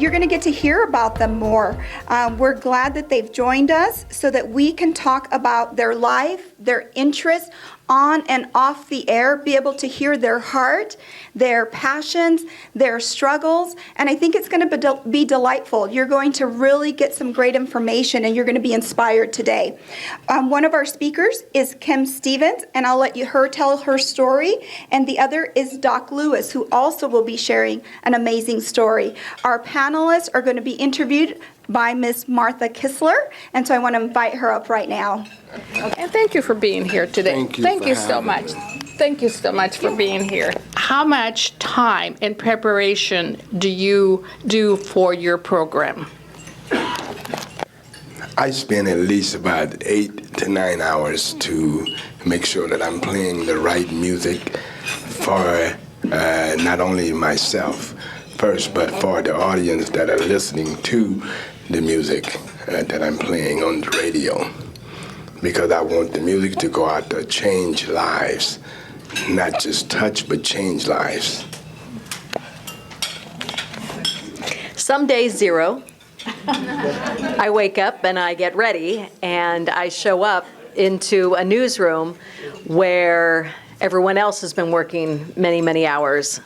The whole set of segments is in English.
you're going to get to hear about them more. We're glad that they've joined us so that we can talk about their life, their interests, on and off the air, be able to hear their heart, their passions, their struggles, and I think it's going to be delightful. You're going to really get some great information, and you're going to be inspired today. One of our speakers is Kim Stevens, and I'll let her tell her story, and the other is Doc Lewis, who also will be sharing an amazing story. Our panelists are going to be interviewed by Miss Martha Kistler, and so I want to invite her up right now. And thank you for being here today. Thank you so much. Thank you so much for being here. How much time in preparation do you do for your program? I spend at least about 8 to 9 hours to make sure that I'm playing the right music for not only myself first, but for the audience that are listening to the music that I'm playing on the radio. Because I want the music to go out to change lives, not just touch, but change lives. Some days 0. I wake up and I get ready and I show up into a newsroom where everyone else has been working many, many hours.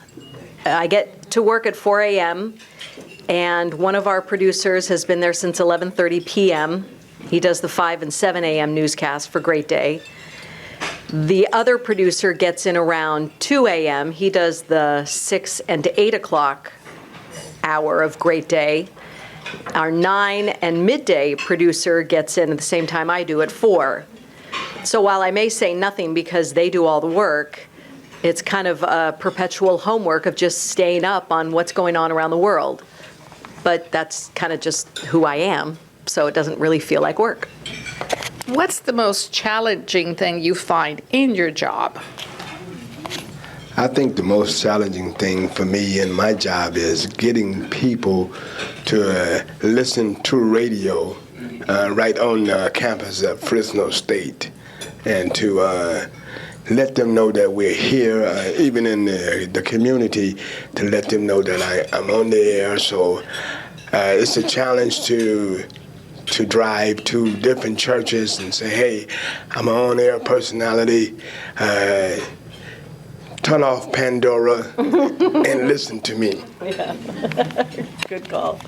I get to work at 4 a.m. and one of our producers has been there since 11:30 p.m. He does the 5 and 7 a.m. newscast for Great Day. The other producer gets in around 2 a.m. He does the 6 and 8 o'clock hour of Great Day. Our 9 and midday producer gets in at the same time I do at 4. So while I may say nothing because they do all the work, it's kind of a perpetual homework of just staying up on what's going on around the world. But that's kind of just who I am, so it doesn't really feel like work. What's the most challenging thing you find in your job? I think the most challenging thing for me in my job is getting people to listen to radio right on the campus of Fresno State, and to let them know that we're here, even in the community, to let them know that I'm on the air. So it's a challenge to drive to different churches and say, hey, I'm an on-air personality. Turn off Pandora and listen to me. Yeah. Good call.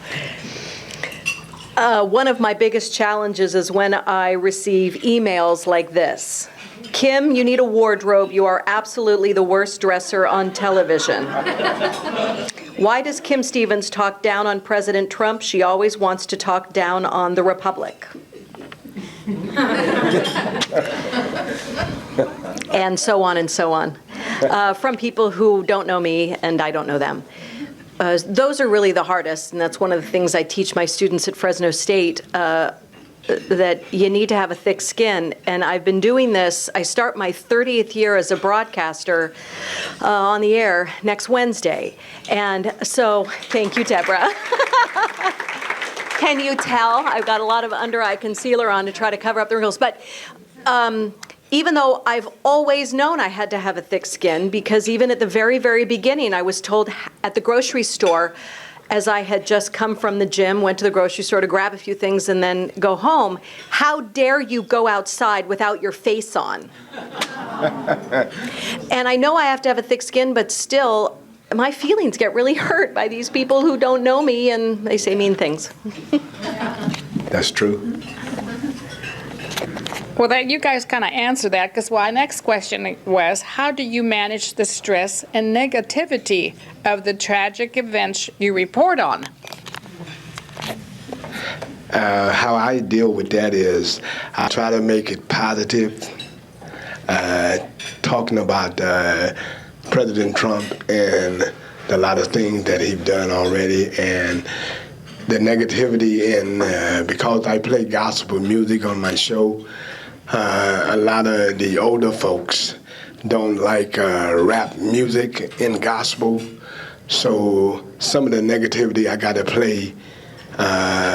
One of my biggest challenges is when I receive emails like this. Kim, you need a wardrobe. You are absolutely the worst dresser on television. Why does Kim Stevens talk down on President Trump? She always wants to talk down on the Republic. And so on and so on. From people who don't know me and I don't know them. Those are really the hardest, and that's one of the things I teach my students at Fresno State, that you need to have a thick skin. And I've been doing this. I start my 30th year as a broadcaster on the air next Wednesday. And so, thank you, Deborah. Can you tell? I've got a lot of under-eye concealer on to try to cover up the wrinkles. But even though I've always known I had to have a thick skin, because even at the very, very beginning, I was told at the grocery store, as I had just come from the gym, went to the grocery store to grab a few things and then go home, how dare you go outside without your face on? And I know I have to have a thick skin, but still, my feelings get really hurt by these people who don't know me, and they say mean things. That's true. Well, you guys kind of answered that, because my next question was, how do you manage the stress and negativity of the tragic events you report on? How I deal with that is I try to make it positive, talking about President Trump and a lot of things that he's done already, and the negativity, and because I play gospel music on my show, a lot of the older folks don't like rap music in gospel, so some of the negativity I got to play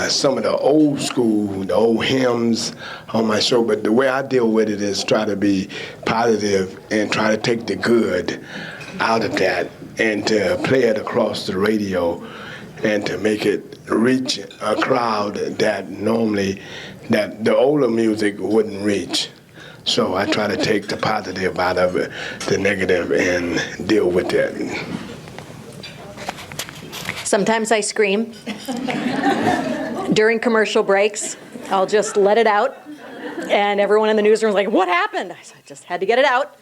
some of the old school, the old hymns on my show. But the way I deal with it is try to be positive and try to take the good out of that and to play it across the radio and to make it reach a crowd that normally that the older music wouldn't reach. So I try to take the positive out of it, the negative, and deal with it. Sometimes I scream. During commercial breaks, I'll just let it out. And everyone in the newsroom is like, what happened? I just had to get it out.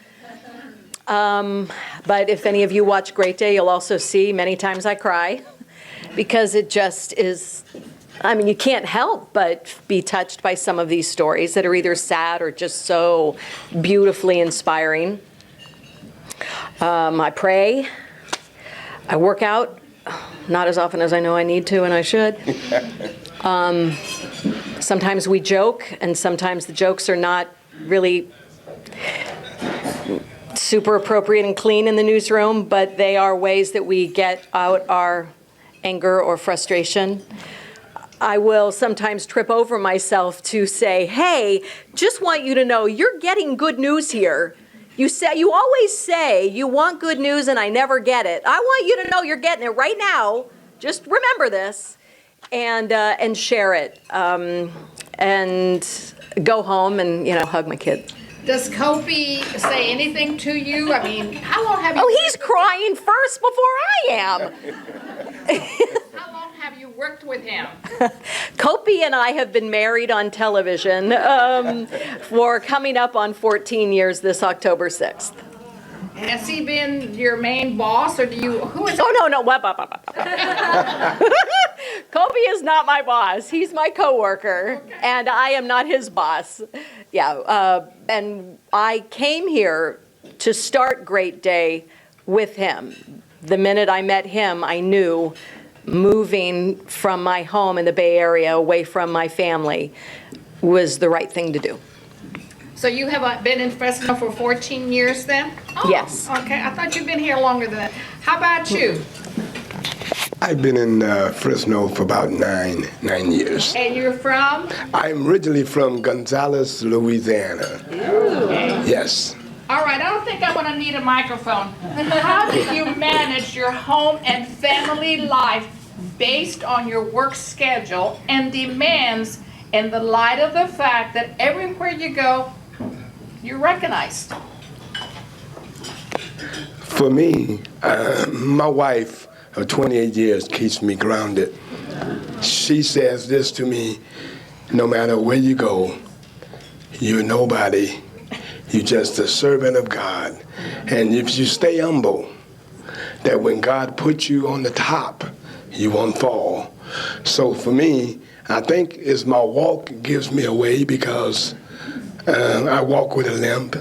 But if any of you watch Great Day, you'll also see many times I cry because it just is, I mean, you can't help but be touched by some of these stories that are either sad or just so beautifully inspiring. I pray. I work out, not as often as I know I need to and I should. Sometimes we joke, and sometimes the jokes are not really super appropriate and clean in the newsroom, but they are ways that we get out our anger or frustration. I will sometimes trip over myself to say, hey, just want you to know you're getting good news here. You always say you want good news and I never get it. I want you to know you're getting it right now. Just remember this and share it and go home and, hug my kid. Does Kopi say anything to you? I mean, how long have you... Oh, he's crying first before I am. How long have you worked with him? Kopi and I have been married on television for coming up on 14 years this October 6th. Has he been your main boss, or do you... Who is... Oh, no. Kopi is not my boss. He's my coworker, okay. And I am not his boss. Yeah, and I came here to start Great Day with him. The minute I met him, I knew moving from my home in the Bay Area away from my family was the right thing to do. So you have been in Fresno for 14 years then? Oh, yes. Okay, I thought you'd been here longer than that. How about you? I've been in Fresno for about nine years. And you're from? I'm originally from Gonzales, Louisiana. Okay. Yes. All right, I don't think I'm going to need a microphone. How do you manage your home and family life based on your work schedule and demands in the light of the fact that everywhere you go, you're recognized? For me, my wife of 28 years keeps me grounded. She says this to me, no matter where you go, you're nobody. You're just a servant of God. And if you stay humble, that when God puts you on the top, you won't fall. So for me, I think it's my walk gives me away because I walk with a limp.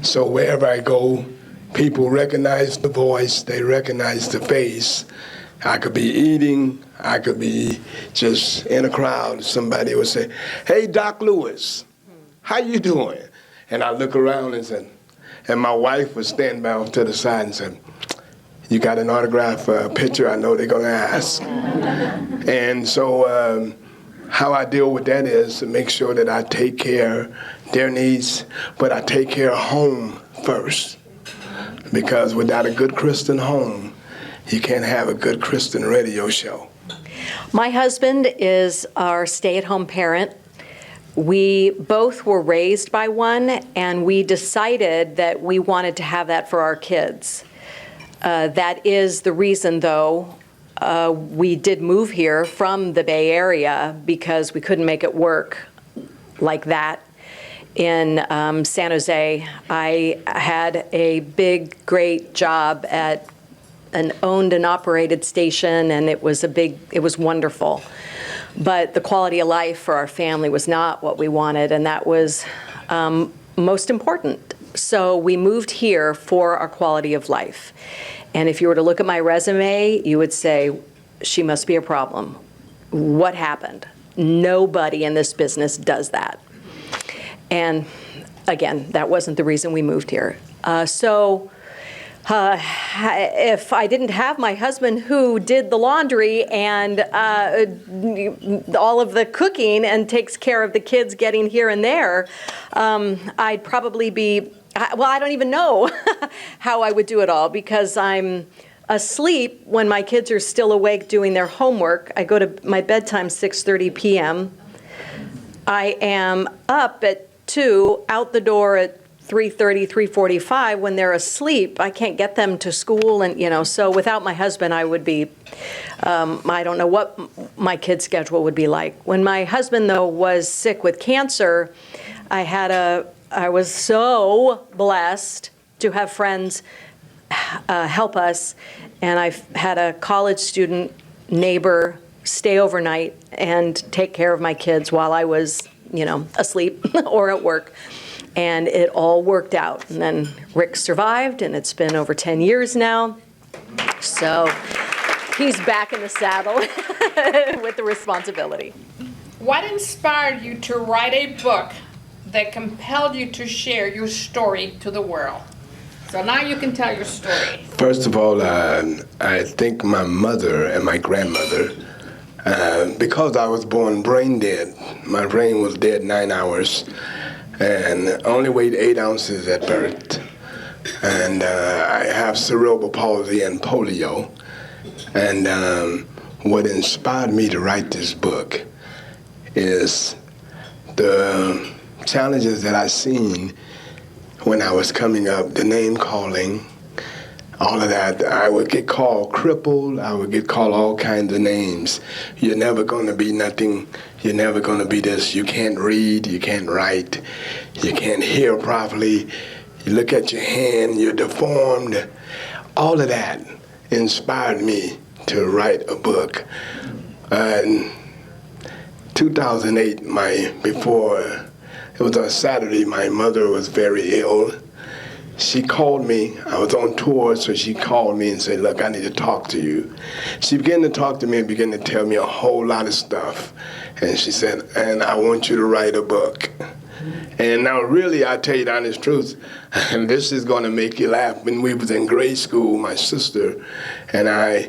So wherever I go, people recognize the voice, they recognize the face. I could be eating, I could be just in a crowd. Somebody would say, hey, Doc Lewis, how you doing? And I look around and said, and my wife would stand by off to the side and say, you got an autograph picture? I know they're gonna ask. And so how I deal with that is to make sure that I take care of their needs, but I take care of home first. Because without a good Christian home, you can't have a good Christian radio show. My husband is our stay-at-home parent. We both were raised by one, and we decided that we wanted to have that for our kids. That is the reason, though, we did move here from the Bay Area because we couldn't make it work like that. In San Jose, I had a big, great job at an owned and operated station, and it was wonderful. But the quality of life for our family was not what we wanted, and that was most important. So we moved here for our quality of life. And if you were to look at my resume, you would say, she must be a problem. What happened? Nobody in this business does that. And again, that wasn't the reason we moved here. If I didn't have my husband who did the laundry and all of the cooking and takes care of the kids getting here and there, I'd probably be, well, I don't even know how I would do it all because I'm asleep when my kids are still awake doing their homework. I go to my bedtime 6:30 p.m. I am up at 2, out the door at 3:30, 3:45 when they're asleep. I can't get them to school, and so without my husband, I would be, I don't know what my kids' schedule would be like. When my husband, though, was sick with cancer, I was so blessed to have friends help us, and I've had a college student neighbor stay overnight and take care of my kids while I was, asleep or at work. And it all worked out. And then Rick survived, and it's been over 10 years now. So he's back in the saddle with the responsibility. What inspired you to write a book that compelled you to share your story to the world? So now you can tell your story. First of all, I think my mother and my grandmother, because I was born brain dead, my brain was dead 9 hours, and only weighed 8 ounces at birth. And I have cerebral palsy and polio. And what inspired me to write this book is the challenges that I seen when I was coming up, the name calling, all of that. I would get called crippled. I would get called all kinds of names. You're never going to be nothing. You're never going to be this. You can't read. You can't write. You can't hear properly. You look at your hand, you're deformed. All of that inspired me to write a book. In 2008, it was a Saturday, my mother was very ill. She called me. I was on tour, so she called me and said, look, I need to talk to you. She began to talk to me and began to tell me a whole lot of stuff. And she said, and I want you to write a book. And now really, I tell you the honest truth, and this is going to make you laugh. When we was in grade school, my sister and I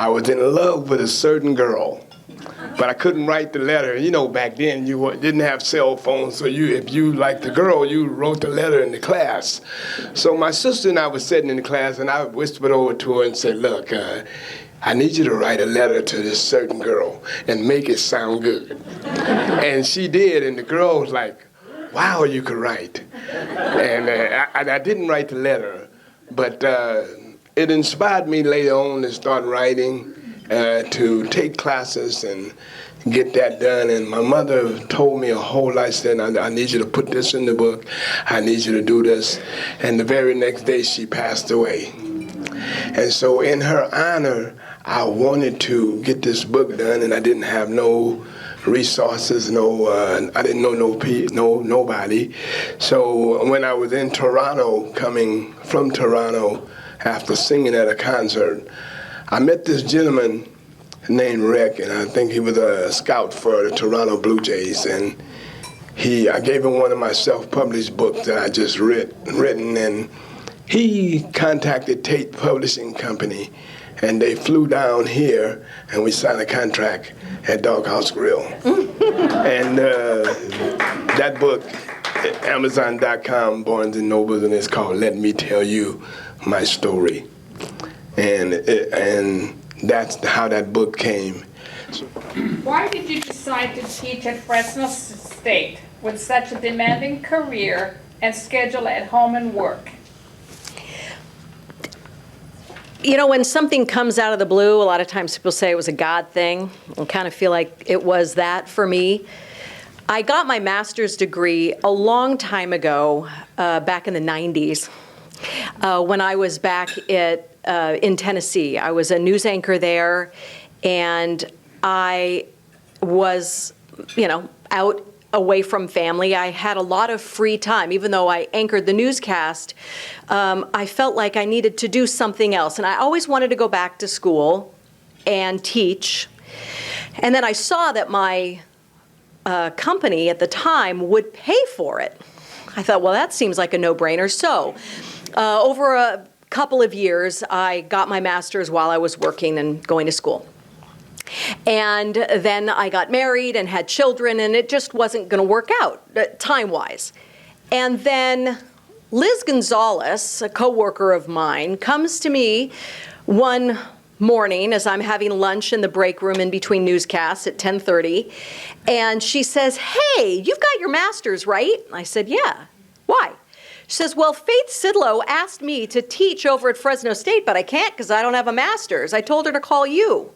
was in love with a certain girl. But I couldn't write the letter. Back then you didn't have cell phones, so if you liked the girl, you wrote the letter in the class. So my sister and I were sitting in the class, and I whispered over to her and said, look, I need you to write a letter to this certain girl and make it sound good. And she did, and the girl was like, wow, you could write. And I didn't write the letter, but it inspired me later on to start writing, to take classes and get that done. And my mother told me a whole lot. She said, I need you to put this in the book. I need you to do this. And the very next day she passed away. And so in her honor, I wanted to get this book done, and I didn't have no resources, I didn't know nobody. So when I was in Toronto, coming from Toronto after singing at a concert, I met this gentleman named Rick, and I think he was a scout for the Toronto Blue Jays. And I gave him one of my self-published books that I just written, and he contacted Tate Publishing Company, and they flew down here, and we signed a contract at Doghouse Grill. And that book, Amazon.com, Barnes & Noble, and it's called Let Me Tell You My Story. And that's how that book came. Why did you decide to teach at Fresno State with such a demanding career and schedule at home and work? When something comes out of the blue, a lot of times people say it was a God thing. I kind of feel like it was that for me. I got my master's degree a long time ago, back in the 90s, when I was back in Tennessee. I was a news anchor there, and I was, out away from family. I had a lot of free time. Even though I anchored the newscast, I felt like I needed to do something else. And I always wanted to go back to school and teach. And then I saw that my company at the time would pay for it. I thought, well, that seems like a no-brainer. So over a couple of years, I got my master's while I was working and going to school. And then I got married and had children, and it just wasn't going to work out time-wise. And then Liz Gonzalez, a coworker of mine, comes to me one morning as I'm having lunch in the break room in between newscasts at 10:30, and she says, "Hey, you've got your master's, right?" I said, "Yeah." "Why?" She says, "Well, Faith Sidlow asked me to teach over at Fresno State, but I can't because I don't have a master's. I told her to call you."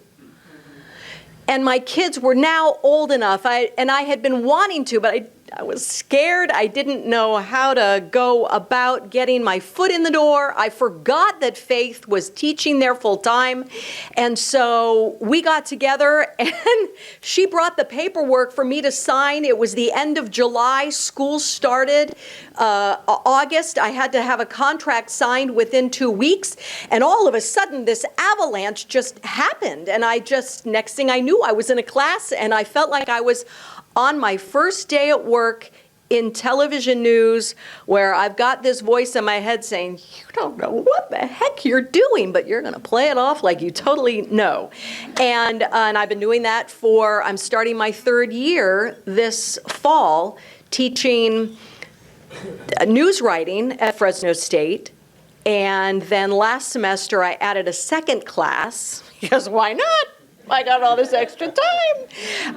And my kids were now old enough, and I had been wanting to, but I was scared. I didn't know how to go about getting my foot in the door. I forgot that Faith was teaching there full time. And so we got together and she brought the paperwork for me to sign. It was the end of July. School started August. I had to have a contract signed within 2 weeks. And all of a sudden, this avalanche just happened. And next thing I knew, I was in a class and I felt like I was on my first day at work in television news, where I've got this voice in my head saying, "You don't know what the heck you're doing, but you're going to play it off like you totally know." And I've been doing that I'm starting my 3rd year this fall, teaching news writing at Fresno State. And then last semester, I added a 2nd class, because why not? I got all this extra time.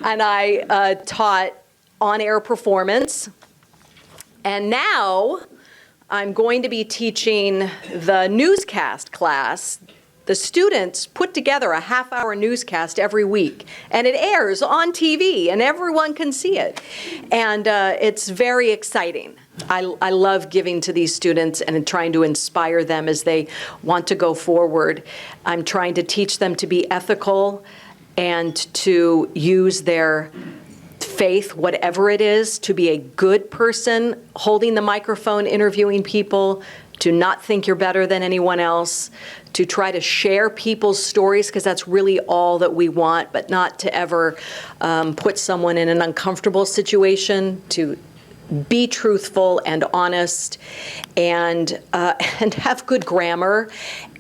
And I taught on-air performance. And now I'm going to be teaching the newscast class. The students put together a half-hour newscast every week, and it airs on TV, and everyone can see it. And it's very exciting. I love giving to these students and trying to inspire them as they want to go forward. I'm trying to teach them to be ethical and to use their faith, whatever it is, to be a good person, holding the microphone, interviewing people, to not think you're better than anyone else, to try to share people's stories, because that's really all that we want, but not to ever put someone in an uncomfortable situation, to be truthful and honest, and have good grammar,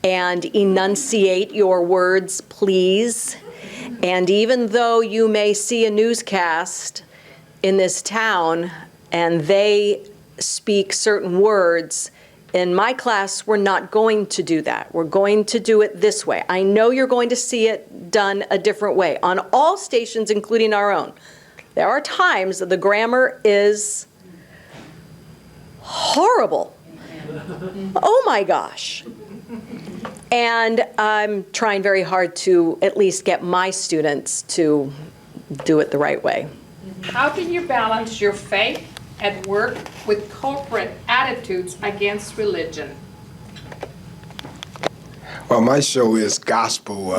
and enunciate your words, please. And even though you may see a newscast in this town and they speak certain words, in my class, we're not going to do that. We're going to do it this way. I know you're going to see it done a different way on all stations, including our own. There are times that the grammar is horrible. Oh my gosh. And I'm trying very hard to at least get my students to do it the right way. How do you balance your faith at work with corporate attitudes against religion? Well, my show is gospel.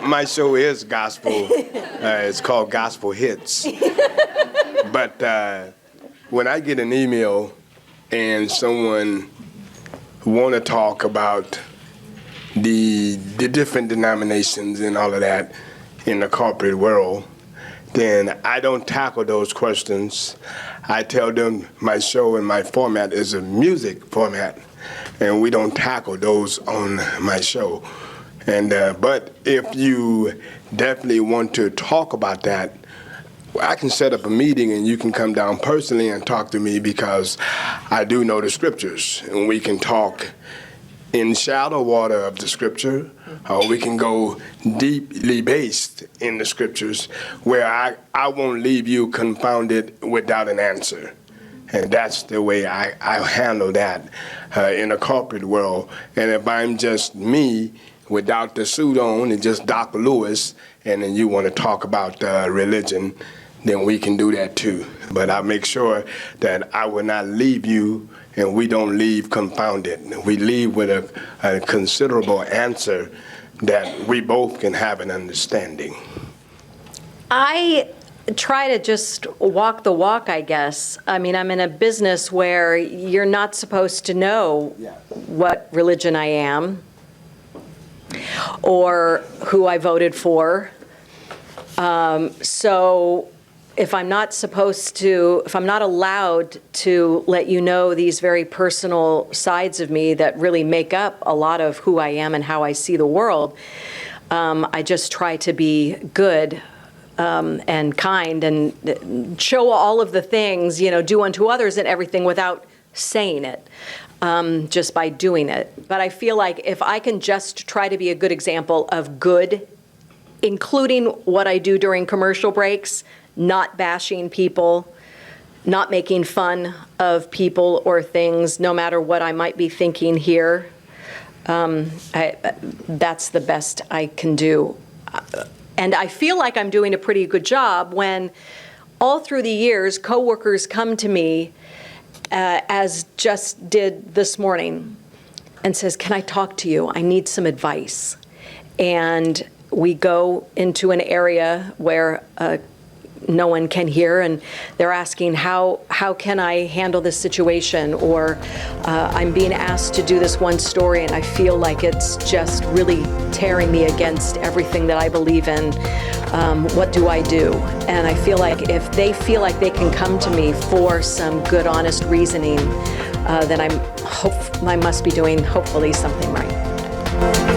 My show is gospel. It's called Gospel Hits. But when I get an email and someone want to talk about the different denominations and all of that in the corporate world, then I don't tackle those questions. I tell them my show and my format is a music format, and we don't tackle those on my show. And but if you definitely want to talk about that, I can set up a meeting and you can come down personally and talk to me, because I do know the scriptures, and we can talk in shallow water of the scripture, or we can go deeply based in the scriptures where I won't leave you confounded without an answer. And that's the way I handle that in the corporate world. And if I'm just me without the suit on and just Dr. Lewis, and then you want to talk about religion, then we can do that too. But I make sure that I will not leave you, and we don't leave confounded. We leave with a considerable answer that we both can have an understanding. I try to just walk the walk, I guess. I mean, I'm in a business where you're not supposed to know what religion I am or who I voted for. So if I'm not allowed to let you know these very personal sides of me that really make up a lot of who I am and how I see the world, I just try to be good and kind and show all of the things, do unto others and everything without saying it, just by doing it. But I feel like if I can just try to be a good example of good, including what I do during commercial breaks, not bashing people, not making fun of people or things, no matter what I might be thinking here, that's the best I can do. And I feel like I'm doing a pretty good job when all through the years, coworkers come to me, as just did this morning, and says, "Can I talk to you? I need some advice." And we go into an area where no one can hear, and they're asking, how can I handle this situation? Or I'm being asked to do this one story, and I feel like it's just really tearing me against everything that I believe in. What do I do? And I feel like if they feel like they can come to me for some good, honest reasoning, then I must be doing, hopefully, something right.